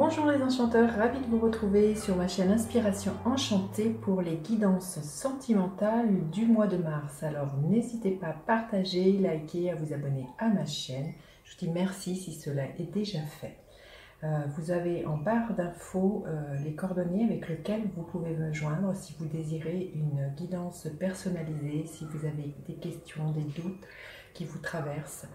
Bonjour les enchanteurs, ravi de vous retrouver sur ma chaîne Inspiration Enchantée pour les guidances sentimentales du mois de mars. Alors n'hésitez pas à partager, liker, à vous abonner à ma chaîne. Je vous dis merci si cela est déjà fait. Vous avez en barre d'infos les coordonnées avec lesquelles vous pouvez me joindre si vous désirez une guidance personnalisée, si vous avez des questions, des doutes qui vous traversent.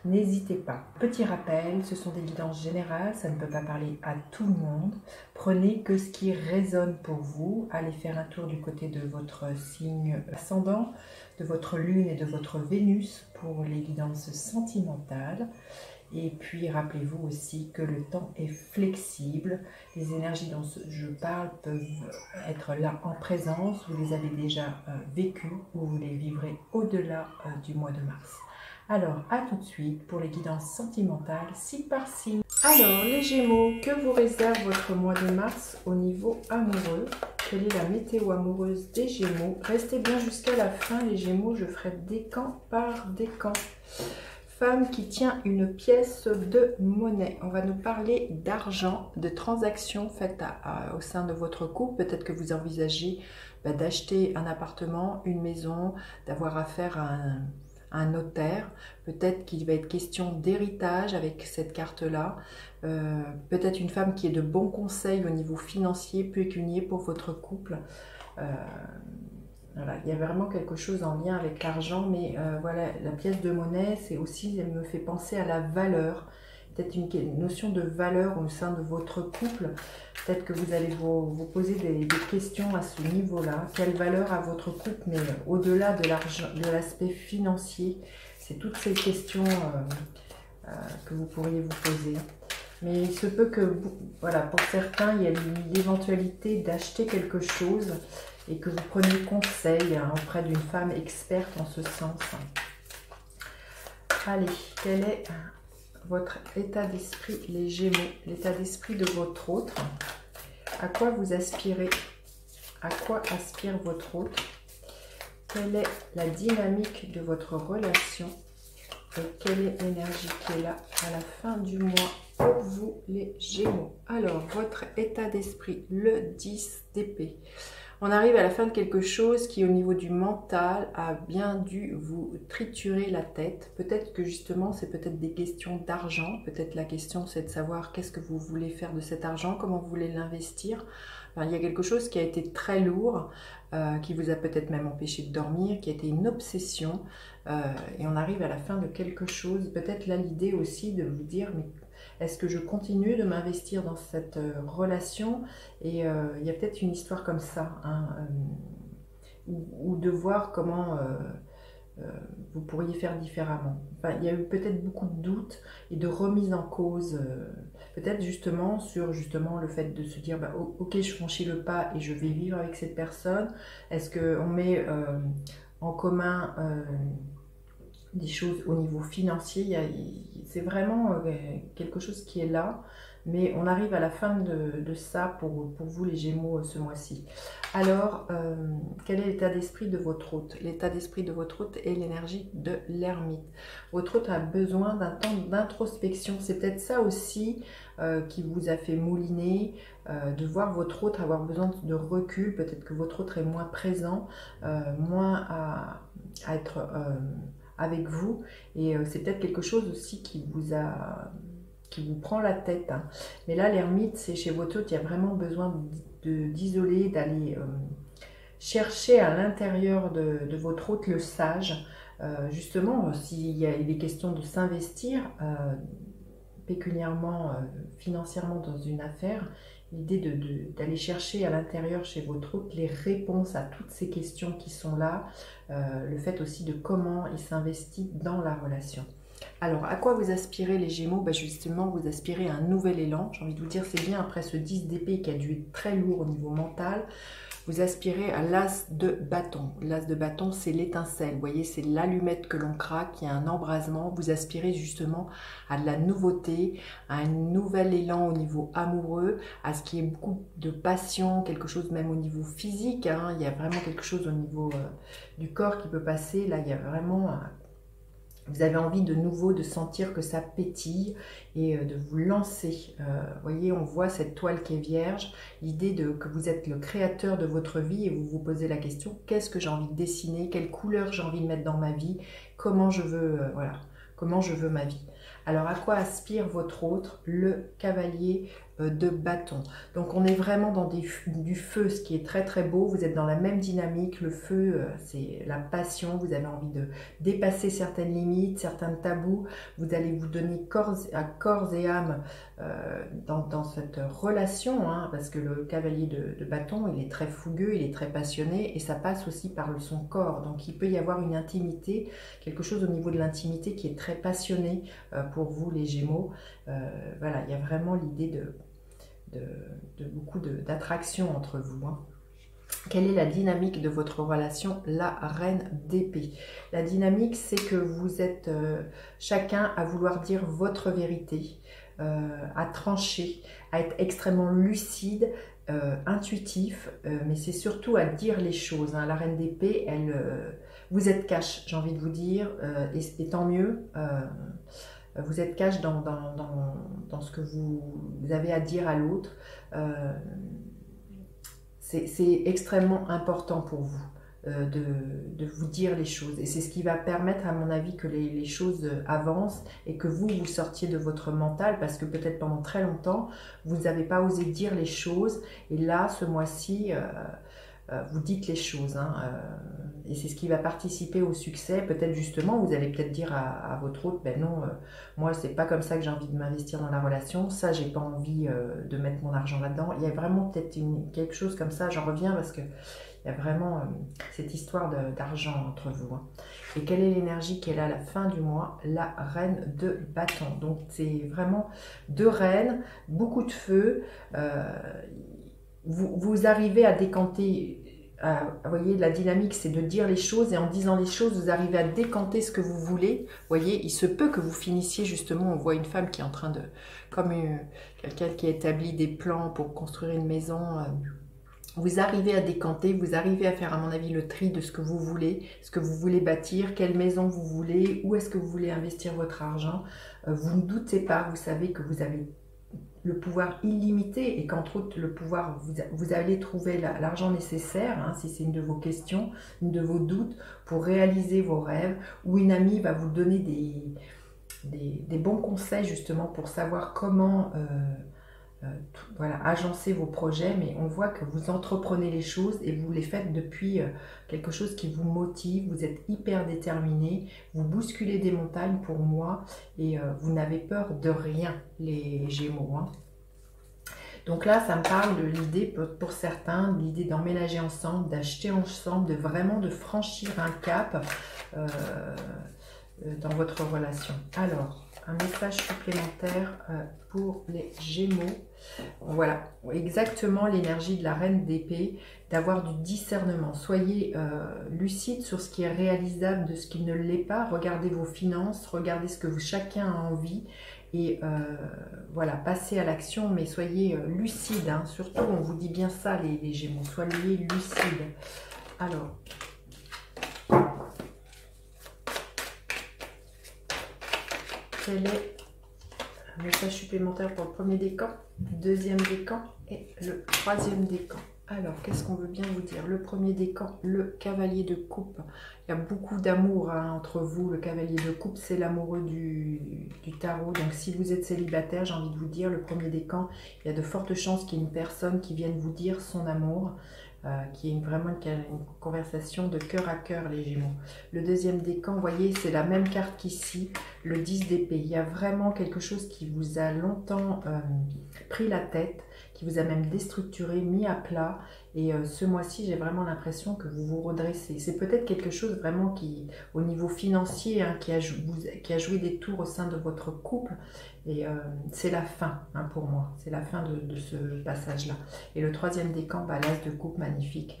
N'hésitez pas. Petit rappel, ce sont des guidances générales, ça ne peut pas parler à tout le monde. Prenez que ce qui résonne pour vous. Allez faire un tour du côté de votre signe ascendant, de votre lune et de votre Vénus pour les guidances sentimentales. Et puis, rappelez-vous aussi que le temps est flexible. Les énergies dont je parle peuvent être là en présence. Vous les avez déjà vécues ou vous les vivrez au-delà du mois de mars. Alors, à tout de suite pour les guidances sentimentales, signe par signe. Alors, les Gémeaux, que vous réserve votre mois de mars au niveau amoureux? Quelle est la météo amoureuse des Gémeaux? Restez bien jusqu'à la fin, les Gémeaux, je ferai décan par décan. Femme qui tient une pièce de monnaie. On va nous parler d'argent, de transactions faites au sein de votre couple. Peut-être que vous envisagez d'acheter un appartement, une maison, d'avoir affaire à un notaire. Peut-être qu'il va être question d'héritage avec cette carte-là. Peut-être une femme qui est de bons conseils au niveau financier, pécunier pour votre couple. Voilà, il y a vraiment quelque chose en lien avec l'argent, mais voilà, la pièce de monnaie, c'est aussi, elle me fait penser à la valeur, peut-être une notion de valeur au sein de votre couple. Peut-être que vous allez vous poser des questions à ce niveau-là. Quelle valeur a votre couple, mais au-delà de l'argent, de l'aspect financier, c'est toutes ces questions que vous pourriez vous poser. Mais il se peut que, voilà, pour certains, il y a l'éventualité d'acheter quelque chose et que vous preniez conseil auprès d'une femme experte en ce sens. Allez, quel est votre état d'esprit, les Gémeaux? L'état d'esprit de votre autre. À quoi vous aspirez? À quoi aspire votre autre? Quelle est la dynamique de votre relation? Et quelle est l'énergie qui est là à la fin du mois pour vous, les Gémeaux? Alors, votre état d'esprit, le 10 d'épée. On arrive à la fin de quelque chose qui, au niveau du mental, a bien dû vous triturer la tête. Peut-être que justement, c'est peut-être des questions d'argent. Peut-être la question, c'est de savoir qu'est-ce que vous voulez faire de cet argent, comment vous voulez l'investir. Enfin, il y a quelque chose qui a été très lourd, qui vous a peut-être même empêché de dormir, qui a été une obsession. Et on arrive à la fin de quelque chose. Peut-être là, l'idée aussi de vous dire, mais est-ce que je continue de m'investir dans cette relation? Et il y a peut-être une histoire comme ça, hein, ou de voir comment vous pourriez faire différemment. Enfin, il y a eu peut-être beaucoup de doutes et de remise en cause, peut-être justement sur le fait de se dire, ok, je franchis le pas et je vais vivre avec cette personne. Est-ce qu'on met en commun des choses au niveau financier? C'est vraiment quelque chose qui est là, mais on arrive à la fin de ça pour vous les Gémeaux ce mois-ci. Alors, quel est l'état d'esprit de votre hôte? L'état d'esprit de votre hôte est l'énergie de l'ermite. Votre hôte a besoin d'un temps d'introspection. C'est peut-être ça aussi qui vous a fait mouliner, de voir votre hôte avoir besoin de recul. Peut-être que votre hôte est moins présent, moins à être avec vous, et c'est peut-être quelque chose aussi qui vous prend la tête, hein. Mais là, l'ermite, c'est chez votre hôte, il y a vraiment besoin d'isoler, d'aller chercher à l'intérieur de votre hôte le sage. Justement, il est question de s'investir pécuniairement, financièrement dans une affaire, l'idée d'aller chercher à l'intérieur chez votre hôte les réponses à toutes ces questions qui sont là, le fait aussi de comment il s'investit dans la relation. Alors, à quoi vous aspirez les Gémeaux? Justement, vous aspirez à un nouvel élan. J'ai envie de vous dire, c'est bien après ce 10 d'épée qui a dû être très lourd au niveau mental. Vous aspirez à l'as de bâton. L'as de bâton, c'est l'étincelle. Vous voyez, c'est l'allumette que l'on craque, il y a un embrasement. Vous aspirez justement à de la nouveauté, à un nouvel élan au niveau amoureux, à ce qui est beaucoup de passion, quelque chose même au niveau physique, hein. Il y a vraiment quelque chose au niveau du corps qui peut passer. Là, il y a vraiment Vous avez envie de nouveau de sentir que ça pétille et de vous lancer. Vous voyez, on voit cette toile qui est vierge, l'idée que vous êtes le créateur de votre vie et vous vous posez la question, qu'est-ce que j'ai envie de dessiner, quelle couleur j'ai envie de mettre dans ma vie, comment je veux, voilà, comment je veux ma vie. Alors, à quoi aspire votre autre? Le cavalier de bâton. Donc, on est vraiment dans du feu, ce qui est très très beau. Vous êtes dans la même dynamique. Le feu, c'est la passion. Vous avez envie de dépasser certaines limites, certains tabous. Vous allez vous donner corps et âme dans cette relation, hein, parce que le cavalier de bâton, il est très fougueux, il est très passionné et ça passe aussi par son corps. Donc, il peut y avoir une intimité, quelque chose au niveau de l'intimité qui est très passionné pour vous, les Gémeaux. Voilà, il y a vraiment l'idée de beaucoup d'attraction entre vous, hein. Quelle est la dynamique de votre relation? La reine d'épée. La dynamique, c'est que vous êtes chacun à vouloir dire votre vérité, à trancher, à être extrêmement lucide, intuitif, mais c'est surtout à dire les choses, hein. La reine d'épée, vous êtes cash, j'ai envie de vous dire, et tant mieux. Vous êtes cash dans ce que vous avez à dire à l'autre. C'est extrêmement important pour vous de vous dire les choses. Et c'est ce qui va permettre, à mon avis, que les choses avancent et que vous sortiez de votre mental, parce que peut-être pendant très longtemps, vous n'avez pas osé dire les choses. Et là, ce mois-ci, vous dites les choses, hein, et c'est ce qui va participer au succès. Peut-être justement, vous allez peut-être dire à votre autre, ben non, moi c'est pas comme ça que j'ai envie de m'investir dans la relation, ça j'ai pas envie de mettre mon argent là-dedans. Il y a vraiment peut-être quelque chose comme ça, j'en reviens parce que il y a vraiment cette histoire d'argent entre vous, hein. Et quelle est l'énergie qu'elle a à la fin du mois? La reine de bâton. Donc c'est vraiment deux reines, beaucoup de feu. Vous arrivez à décanter, vous voyez, la dynamique, c'est de dire les choses, et en disant les choses, vous arrivez à décanter ce que vous voulez. Vous voyez, il se peut que vous finissiez, justement, on voit une femme qui est en train de, comme quelqu'un qui a établi des plans pour construire une maison. Vous arrivez à décanter, vous arrivez à faire, à mon avis, le tri de ce que vous voulez bâtir, quelle maison vous voulez, où est-ce que vous voulez investir votre argent. Vous ne doutez pas, vous savez que vous avez le pouvoir illimité et qu'entre autres le pouvoir, vous allez trouver l'argent nécessaire, hein, si c'est une de vos questions, une de vos doutes, pour réaliser vos rêves, ou une amie va vous donner des bons conseils justement pour savoir comment voilà, agencer vos projets. Mais on voit que vous entreprenez les choses et vous les faites depuis quelque chose qui vous motive, vous êtes hyper déterminé, vous bousculez des montagnes pour moi, et vous n'avez peur de rien, les Gémeaux, hein. Donc là, ça me parle de l'idée, pour certains, de l'idée d'emménager ensemble, d'acheter ensemble, de vraiment de franchir un cap dans votre relation. Alors, un message supplémentaire pour les Gémeaux. Voilà, exactement l'énergie de la reine d'épée, d'avoir du discernement. Soyez lucide sur ce qui est réalisable, de ce qui ne l'est pas. Regardez vos finances, regardez ce que chacun a envie. Et voilà, passez à l'action, mais soyez lucide, hein. Surtout, on vous dit bien ça, les Gémeaux. Soyez lucide. Alors, quel est un message supplémentaire pour le premier décan, deuxième décan et le troisième décan? Alors, qu'est-ce qu'on veut bien vous dire? Le premier décan, le cavalier de coupe. Il y a beaucoup d'amour, hein, entre vous. Le cavalier de coupe, c'est l'amoureux du tarot. Donc, si vous êtes célibataire, j'ai envie de vous dire, le premier décan, il y a de fortes chances qu'il y ait une personne qui vienne vous dire son amour, qui est vraiment une conversation de cœur à cœur, les Gémeaux. Le deuxième décan, vous voyez, c'est la même carte qu'ici, le 10 d'épée. Il y a vraiment quelque chose qui vous a longtemps pris la tête, qui vous a même déstructuré, mis à plat. Et ce mois-ci, j'ai vraiment l'impression que vous vous redressez. C'est peut-être quelque chose vraiment qui, au niveau financier, hein, qui a joué des tours au sein de votre couple. Et c'est la fin, hein, pour moi. C'est la fin de ce passage-là. Et le troisième décan, bah, l'as de coupe, magnifique.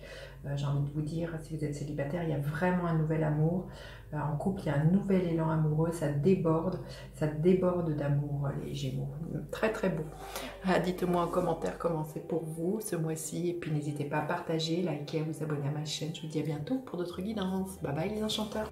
J'ai envie de vous dire, si vous êtes célibataire, il y a vraiment un nouvel amour. En couple, il y a un nouvel élan amoureux, ça déborde d'amour, les Gémeaux. Très très beau. Dites-moi en commentaire comment c'est pour vous ce mois-ci, et puis n'hésitez pas à partager, liker, à vous abonner à ma chaîne. Je vous dis à bientôt pour d'autres guidances. Bye bye les enchanteurs.